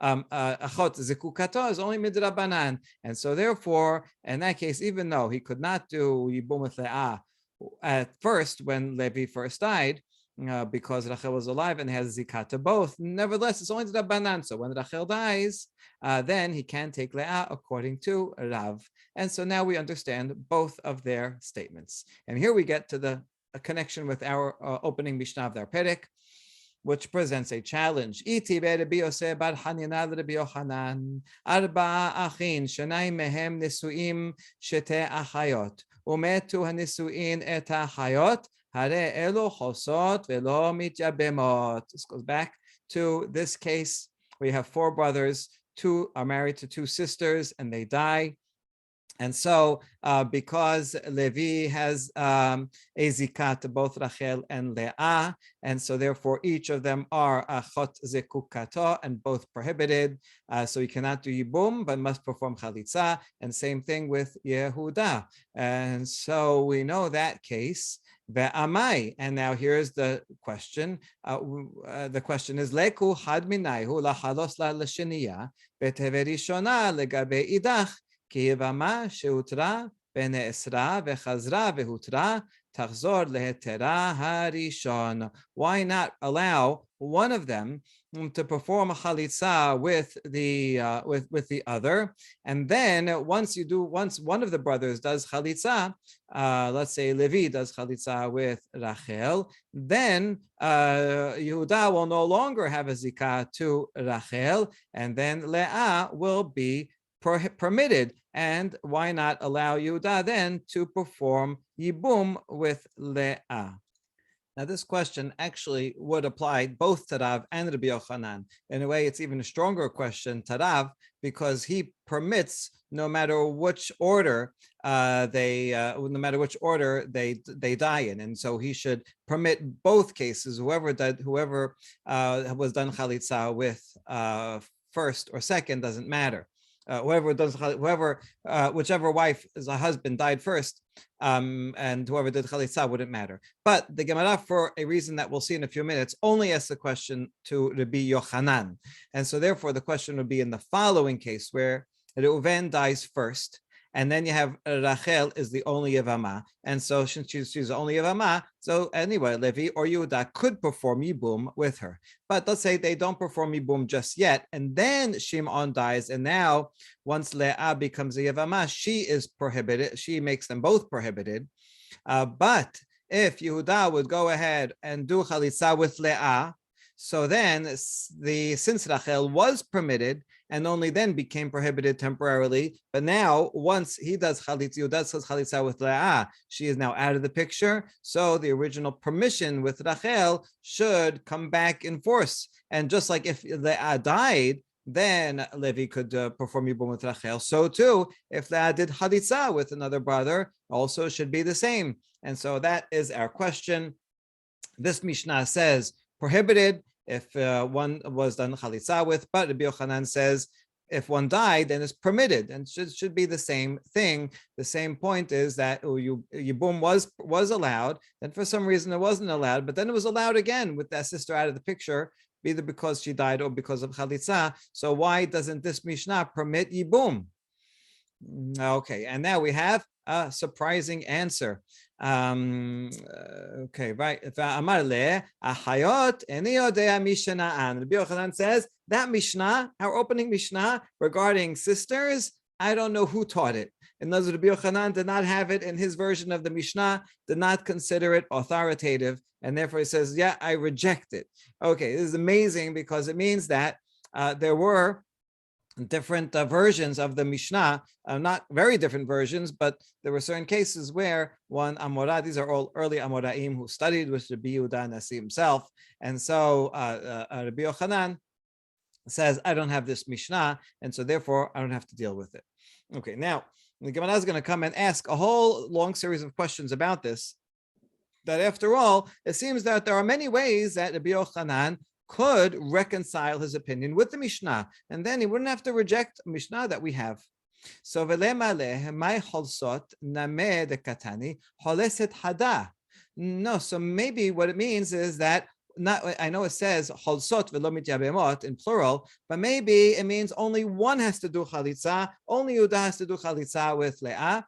Achot Zikukato is only Midrabanan. And so therefore, in that case, even though he could not do Yibum with Leah at first when Levi first died, because Rachel was alive and has zikah to both. Nevertheless, it's only the Rabbanan. So when Rachel dies, then he can take Leah according to Rav. And so now we understand both of their statements. And here we get to the connection with our opening Mishnah of their Perek, which presents a challenge. Iti Rabbi Yosef bar Hanina Rabbi Yochanan, Arba Achin, Shanai Mehem Nisuim Shete Achayot, Umetu Hanisuin Et Achayot, this goes back to this case. We have four brothers, two are married to two sisters, and they die. And so, because Levi has a zikah to both Rachel and Leah, and so therefore each of them are achot zekukato and both prohibited. So he cannot do yibum, but must perform chalitza. And same thing with Yehuda. And so we know that case. Ve'amai. And now here's the question. The question is, Leku had minayhu lachalos la l'sheniya beteverishona legabe idach ki yevama sheutra bene'esra vechazra vehutra tachzor lehetera harishon. Why not allow one of them to perform a chalitza with the other, and then once one of the brothers does chalitza, let's say Levi does chalitza with Rachel, then Yehuda will no longer have a zikah to Rachel, and then Leah will be permitted. And why not allow Yehuda then to perform yibum with Leah? Now, this question actually would apply both to Rav and Rabbi Yochanan. In a way, it's even a stronger question to Rav, because he permits no matter which order they die in, and so he should permit both cases. Whoever was done chalitza with first or second doesn't matter. Whichever wife is a husband died first, and whoever did chalitza wouldn't matter. But the Gemara, for a reason that we'll see in a few minutes, only asks the question to Rabbi Yochanan, and so therefore the question would be in the following case where Reuven dies first, and then you have Rachel is the only Yevamah, and so since she's the only Yevamah, so anyway, Levi or Yehuda could perform Yibum with her. But let's say they don't perform Yibum just yet, and then Shimon dies, and now once Leah becomes a Yevamah, she is prohibited. She makes them both prohibited. But if Yehuda would go ahead and do chalitza with Leah, so then since Rachel was permitted and only then became prohibited temporarily, but now once he does chalitza with Leah, she is now out of the picture. So the original permission with Rachel should come back in force. And just like if Leah died, then Levi could perform yibum with Rachel. So too, if Leah did chalitza with another brother, also should be the same. And so that is our question. This Mishnah says prohibited if one was done chalitza with, but Rabbi Yochanan says if one died, then it's permitted, and should be the same thing. The same point is that yibum was allowed, then for some reason it wasn't allowed, but then it was allowed again with that sister out of the picture, either because she died or because of chalitza. So why doesn't this Mishnah permit yibum? Okay, and now we have a surprising answer. Okay, right. Amar le achayot eni yodea mishna'an. Rabbi Yochanan says that Mishnah, our opening Mishnah regarding sisters, I don't know who taught it. And those Rabbi Yochanan did not have it in his version of the Mishnah, did not consider it authoritative, and therefore he says, yeah, I reject it. Okay, this is amazing because it means that there were different versions of the Mishnah, not very different versions, but there were certain cases where one Amora, these are all early Amoraim who studied with Rabbi Yehuda Nasi himself, and so Rabbi Yochanan says, I don't have this Mishnah, and so therefore I don't have to deal with it. Okay, now the Gemara is going to come and ask a whole long series of questions about this, that after all, it seems that there are many ways that Rabbi Yochanan could reconcile his opinion with the Mishnah, and then he wouldn't have to reject a Mishnah that we have. So no, so maybe what it means is that not, I know it says cholsot v'lo mityabemot in plural, but maybe it means only one has to do chalitza, only Yehuda has to do chalitza with Leah.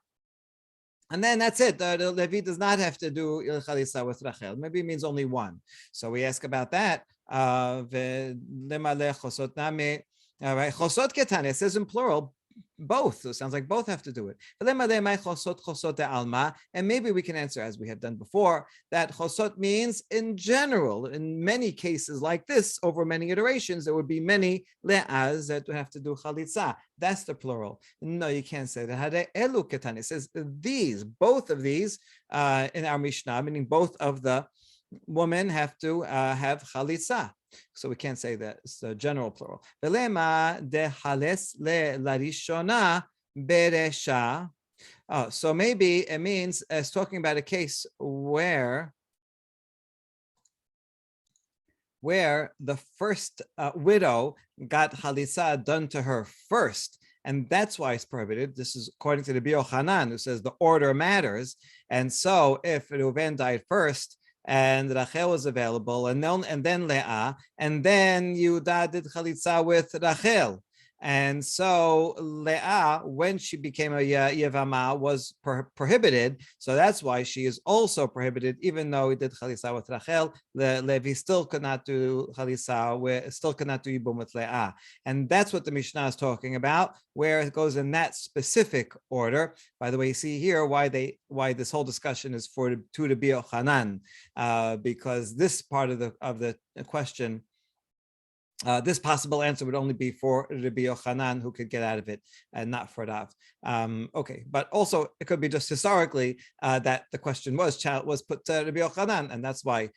And then that's it. The Levi does not have to do chalitza with Rachel. Maybe it means only one. So we ask about that. Chosot ketane. It says in plural, both. So it sounds like both have to do it. And maybe we can answer, as we have done before, that chosot means in general, in many cases like this, over many iterations, there would be many le'az that would have to do chalitza. That's the plural. No, you can't say that. It says these, both of these in our Mishnah, meaning both of the women have to have chalitza. So we can't say that it's a general plural. So maybe it means it's talking about a case where the first widow got chalitza done to her first, and that's why it's prohibited. This is according to the Rabbi Yochanan, who says the order matters. And so if Reuven died first, and Rachel was available, and then Leah, and then Yehuda did chalitza with Rachel. And so Leah, when she became a Yevamot, was prohibited. So that's why she is also prohibited, even though he did chalitza with Rachel. Levi still could not do chalitza, still could not do yibum with Leah. And that's what the Mishnah is talking about, where it goes in that specific order. By the way, you see here why this whole discussion is to Rabbi Yochanan, because this part of the question. This possible answer would only be for Rabbi Yochanan, who could get out of it, and not for Rav. Okay, but also it could be just historically that the question was put to Rabbi Yochanan, and that's why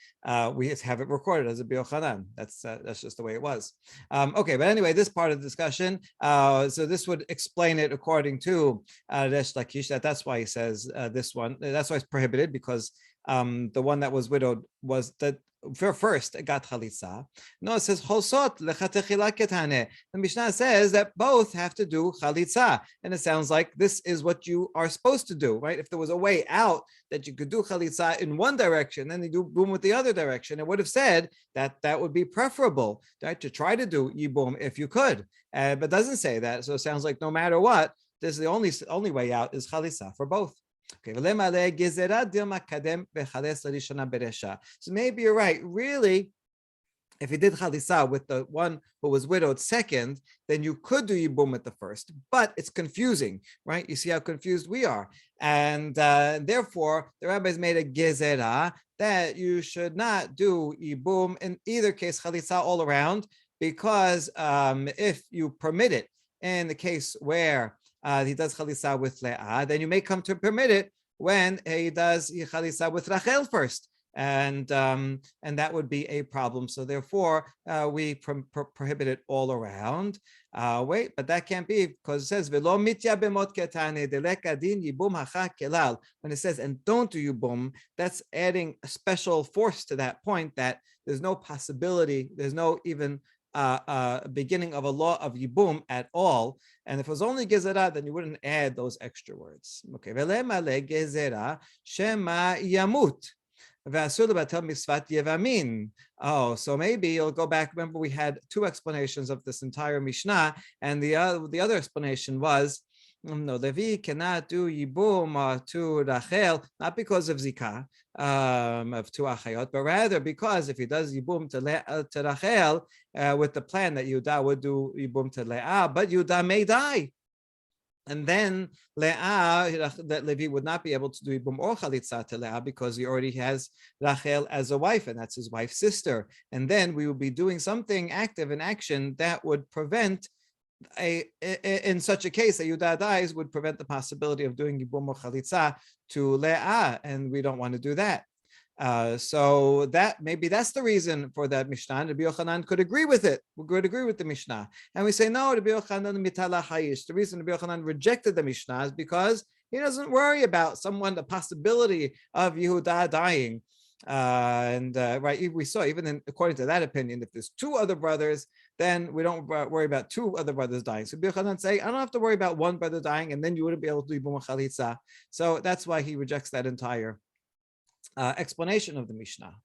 we have it recorded as Rabbi Yochanan. That's just the way it was. Okay, but anyway, this part of the discussion, so this would explain it according to Resh Lakish. That's why he says this one. That's why it's prohibited, because the one that was widowed was that. First, it got chalitza. No, it says chosot lechatechila ketane. The Mishnah says that both have to do chalitza, and it sounds like this is what you are supposed to do, right? If there was a way out that you could do chalitza in one direction, then you do boom with the other direction, it would have said that that would be preferable, right? To try to do yibum if you could, but it doesn't say that. So it sounds like no matter what, this is the only way out is chalitza for both. Okay. So maybe you're right. Really, if you did chalitza with the one who was widowed second, then you could do yibum with the first. But it's confusing, right? You see how confused we are. And therefore, the rabbis made a gezerah that you should not do yibum in either case, chalitza all around, because if you permit it in the case where he does chalitza with Leah, then you may come to permit it when he does chalitza with Rachel first, and that would be a problem. So therefore, we prohibit it all around. Wait, but that can't be, because it says v'lo mitya bemot ketane deleka din yibum hacha kelal. When it says and don't do yibum, that's adding a special force to that point, that there's no possibility, there's no even beginning of a law of yibum at all. And if it was only gezerah, then you wouldn't add those extra words. Okay. Ve'lemale gezerah shema yamut. Oh, so maybe you'll go back. Remember, we had two explanations of this entire Mishnah, and the other explanation was No, Levi cannot do Yibum to Rachel, not because of Zikah of two Achayot, but rather because if he does Yibum to Rachel with the plan that Yehuda would do Yibum to Leah, but Yehuda may die. And then Leah, that Levi would not be able to do Yibum or Chalitza to Leah because he already has Rachel as a wife, and that's his wife's sister. And then we will be doing something active in action that would prevent in such a case that Yehuda dies would prevent the possibility of doing Yibum or Chalitza to Leah, and we don't want to do that. So that maybe that's the reason for that Mishnah. Rabbi Yochanan could agree with it. We could agree with the Mishnah, and we say no. Rabbi Yochanan mitala hayish. The reason Rabbi Yochanan rejected the Mishnah is because he doesn't worry about the possibility of Yehuda dying. Right, we saw even according to that opinion, if there's two other brothers, then we don't worry about two other brothers dying. So Rabbi Yochanan say, I don't have to worry about one brother dying, and then you wouldn't be able to do Yibum Chalitza. So that's why he rejects that entire explanation of the Mishnah.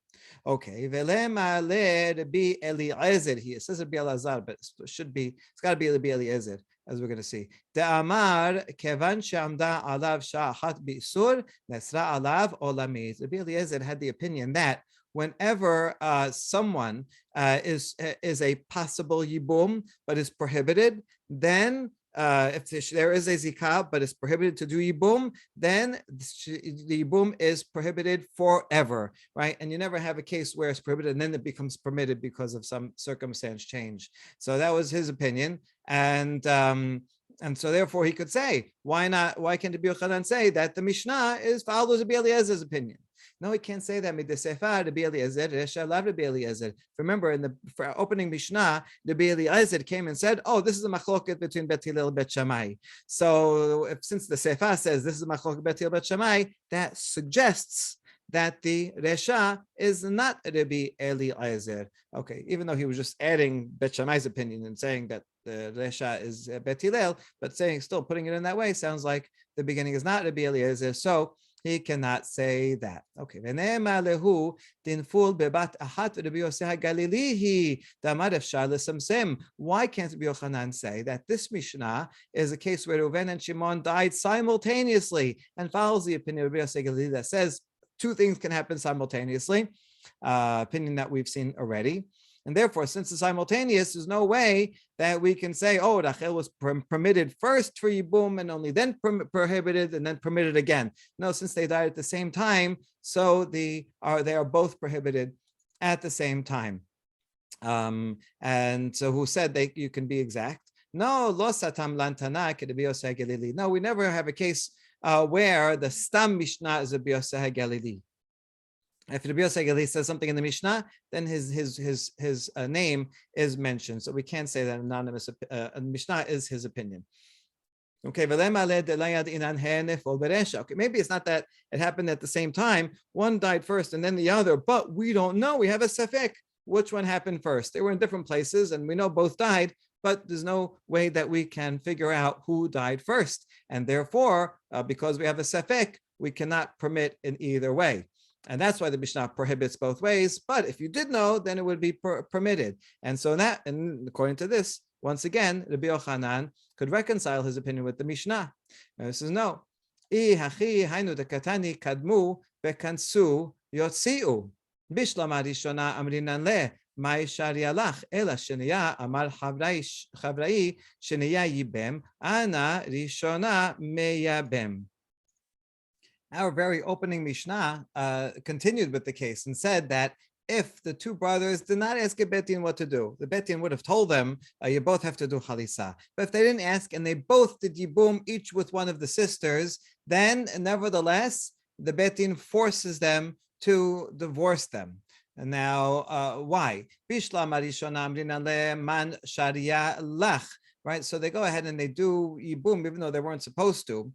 Okay, Velema le Rabbi Eliezer here. It says Rabbi Elazar, but it should be, it's got to be Rabbi Eliezer, as we're going to see. De'amar kevan she'amda alav sha'achat bi'isur nesra alav olamid. Rabbi Eliezer had the opinion that whenever someone is a possible yibum but is prohibited, then if there is a zikah but it's prohibited to do yibum, then the yibum is prohibited forever, right? And you never have a case where it's prohibited and then it becomes permitted because of some circumstance change. So that was his opinion, and so therefore he could say, why not? Why can't Rabbi Yochanan say that the Mishnah follows Rabbi Eliezer's opinion? No, he can't say that. Remember, in the opening Mishnah, Rabbi Eliezer came and said, "Oh, this is a machloket between Bet Hillel and Bet Shammai." So, since the Sefer says this is a machloket Bet Hillel Bet Shammai, that suggests that the Resha is not Rabbi Eliezer. Okay, even though he was just adding Bet Shammai's opinion and saying that the Resha is Bet Hillel, but still putting it in that way sounds like the beginning is not Rabbi Eliezer. So he cannot say that. Okay. Why can't Rabbi Yochanan say that this Mishnah is a case where Reuven and Shimon died simultaneously and follows the opinion of Rabbi Yosef Galili that says two things can happen simultaneously, opinion that we've seen already. And therefore, since it's simultaneous, there's no way that we can say, oh, Rachel was permitted first for Yibum and only then prohibited and then permitted again. No, since they died at the same time, so they are both prohibited at the same time. And so who said you can be exact? No, lo satam lantana Rabbi Yosef Galili. No, we never have a case where the Stam Mishnah is Rabbi Yosef Galili. If Rabbi Yosef Galili says something in the Mishnah, then his name is mentioned. So we can't say that anonymous Mishnah is his opinion. Okay, okay, maybe it's not that it happened at the same time. One died first and then the other, but we don't know. We have a sefek. Which one happened first? They were in different places and we know both died, but there's no way that we can figure out who died first. And therefore, because we have a sefek, we cannot permit in either way. And that's why the Mishnah prohibits both ways. But if you did know, then it would be permitted. And so and according to this, once again, Rabbi Yochanan could reconcile his opinion with the Mishnah. And this is no. kadmu bekansu yotziu. Bishlama rishona amrinan le. Mai sharialach ela sheniya amar chavrai sheniya yibem ana rishona meyabem. Our very opening Mishnah continued with the case and said that if the two brothers did not ask a Betin what to do, the Betin would have told them, you both have to do Chalisa. But if they didn't ask and they both did Yibum, each with one of the sisters, then nevertheless, the Betin forces them to divorce them. And now, why? Man sharia lach. Right, so they go ahead and they do yibum even though they weren't supposed to.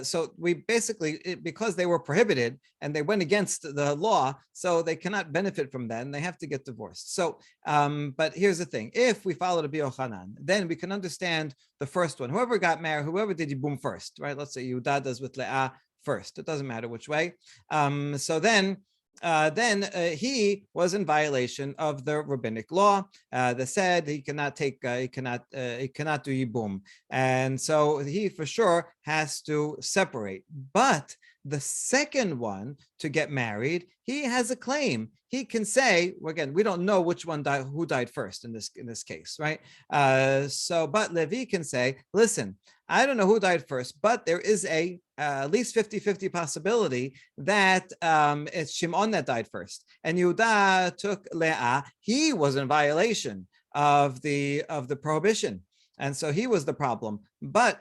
So we basically, because they were prohibited and they went against the law, so they cannot benefit from that and they have to get divorced. So, but here's the thing: if we follow Rabbi Yochanan, then we can understand the first one. Whoever got married, whoever did yibum first, right? Let's say Yehuda does with Leah first. It doesn't matter which way. So then then he was in violation of the rabbinic law that said he cannot take, he cannot do yibum, and so he for sure has to separate. But the second one to get married, he has a claim. He can say, again, we don't know which one died, who died first in this case, right? But Levi can say, listen, I don't know who died first, but there is a at least 50-50 possibility that it's Shimon that died first. And Yehuda took Leah. He was in violation of the prohibition. And so he was the problem. But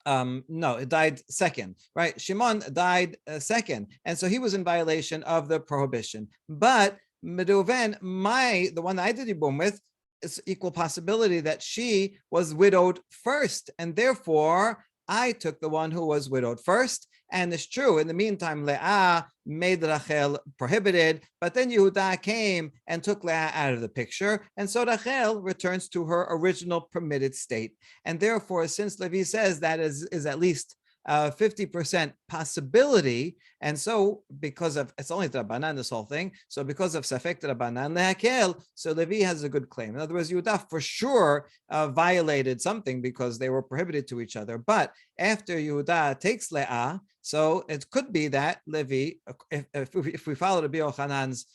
no, it died second, right? Shimon died second. And so he was in violation of the prohibition. But Meduven, the one that I did Yibum with, it's equal possibility that she was widowed first, and therefore I took the one who was widowed first. And it's true, in the meantime, Leah made Rachel prohibited, but then Yehuda came and took Leah out of the picture, and so Rachel returns to her original permitted state. And therefore, since Levi says that is at least 50% possibility, and so because of, it's only Rabbanan, this whole thing, so because of Safek Rabbanan lehakel, so Levi has a good claim. In other words, Yehuda for sure violated something because they were prohibited to each other. But after Yehuda takes Leah, so it could be that Levi, if we follow the Yohanan's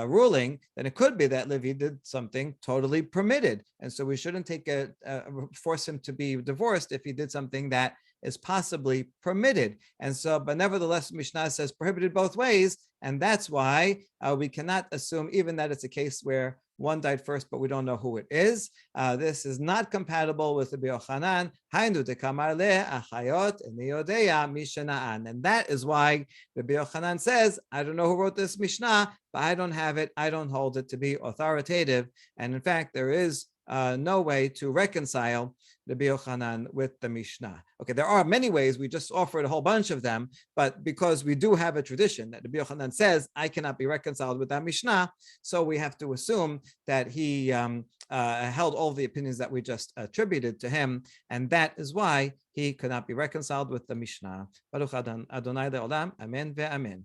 ruling, then it could be that Levi did something totally permitted, and so we shouldn't force him to be divorced if he did something that is possibly permitted. And so, but nevertheless, Mishnah says prohibited both ways, and that's why we cannot assume even that it's a case where one died first, but we don't know who it is. This is not compatible with the Yochanan. And that is why the Yochanan says, I don't know who wrote this Mishnah, but I don't have it. I don't hold it to be authoritative. And in fact, there is no way to reconcile the Yochanan with the Mishnah. Okay, there are many ways. We just offered a whole bunch of them, but because we do have a tradition that the Yochanan says I cannot be reconciled with that Mishnah, so we have to assume that he held all the opinions that we just attributed to him, and that is why he could not be reconciled with the Mishnah. Baruch Adonai le'olam, amen ve'amen.